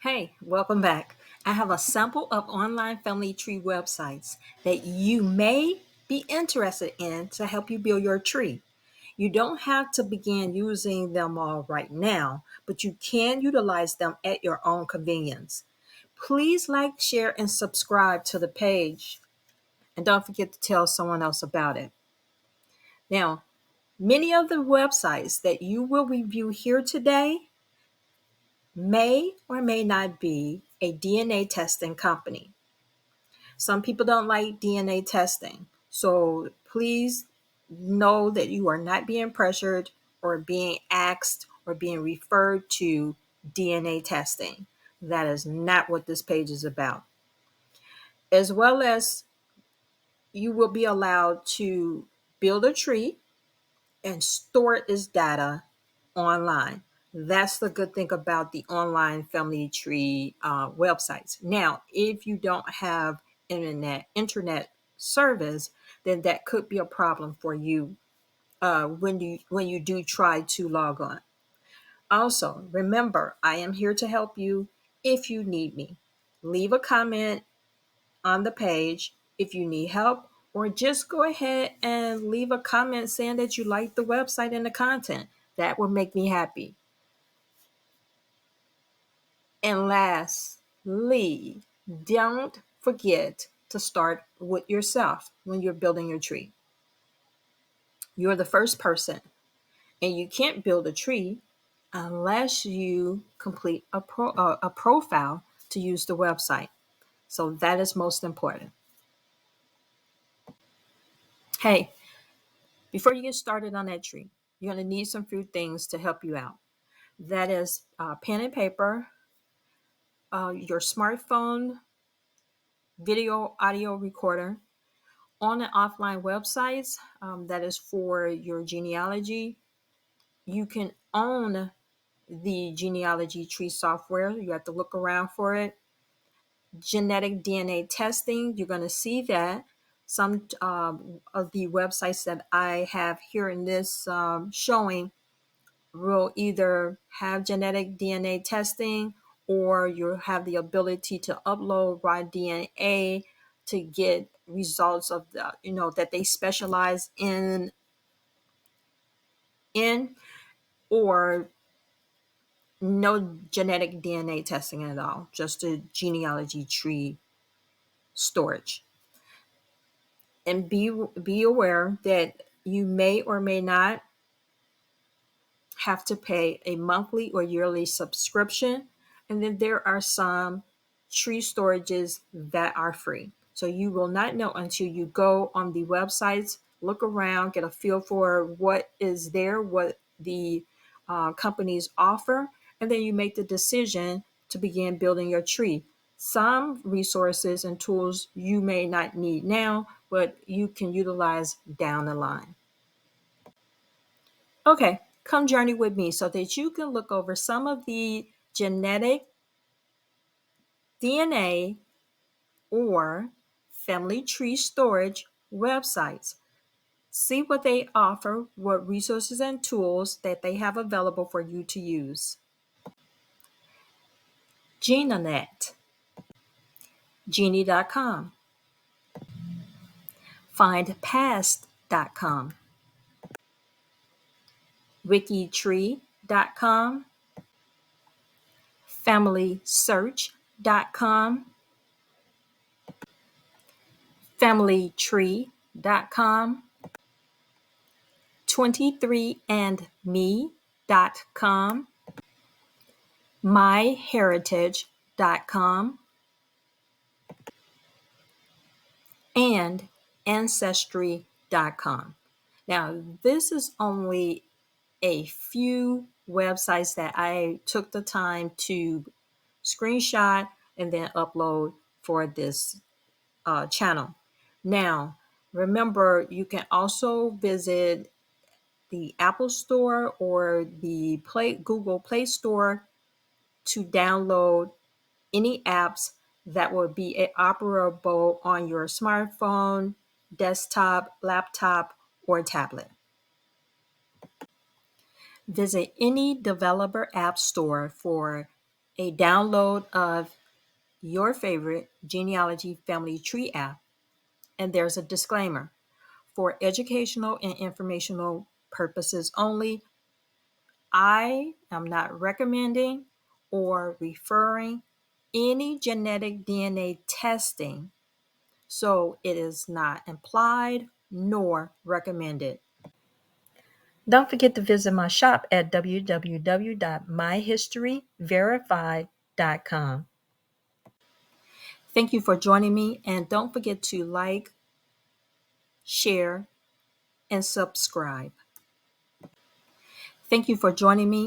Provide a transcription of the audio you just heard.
Hey, welcome back. I have a sample of online family tree websites that you may be interested in to help you build your tree. You don't have to begin using them all right now, but you can utilize them at your own convenience. Please like, share, and subscribe to the page. And don't forget to tell someone else about it. Now, many of the websites that you will review here today may or may not be a DNA testing company. Some people don't like DNA testing. So please know that you are not being pressured or being asked or being referred to DNA testing. That is not what this page is about. As well as you will be allowed to build a tree and store its data online. That's the good thing about the online family tree websites. Now, if you don't have internet service, then that could be a problem for you when you do try to log on. Also, remember, I am here to help you if you need me. Leave a comment on the page if you need help, or just go ahead and leave a comment saying that you like the website and the content. That would make me happy. And lastly, don't forget to start with yourself when you're building your tree. You're the first person, and you can't build a tree unless you complete a profile to use the website. So that is most important. Hey, before you get started on that tree, you're going to need some few things to help you out. That is pen and paper, your smartphone, video, audio recorder, on and offline websites. That is for your genealogy. You can own the genealogy tree software. You have to look around for it. Genetic DNA testing, you're going to see that. Some of the websites that I have here in this showing will either have genetic DNA testing, or you have the ability to upload raw DNA to get results of that they specialize in or no genetic DNA testing at all, just a genealogy tree storage. And be aware that you may or may not have to pay a monthly or yearly subscription. And then there are some tree storages that are free. So you will not know until you go on the websites, look around, get a feel for what is there, what the companies offer, and then you make the decision to begin building your tree. Some resources and tools you may not need now, but you can utilize down the line. Okay, come journey with me so that you can look over some of the genetic DNA or family tree storage websites. See what they offer, what resources and tools that they have available for you to use. GeneNet, Genie.com, FindPast.com, WikiTree.com, FamilySearch.com, FamilyTree.com, 23andme.com, myheritage.com, and ancestry.com. Now, this is only a few websites that I took the time to screenshot and then upload for this channel. Now, remember, you can also visit the Apple Store or the Google Play Store to download any apps that will be operable on your smartphone, desktop, laptop, or tablet. Visit any developer app store for a download of your favorite genealogy family tree app. And there's a disclaimer. For educational and informational purposes only, I am not recommending or referring any genetic DNA testing, so it is not implied nor recommended. Don't forget to visit my shop at www.myhistoryverified.com. Thank you for joining me, and don't forget to like, share, and subscribe. Thank you for joining me.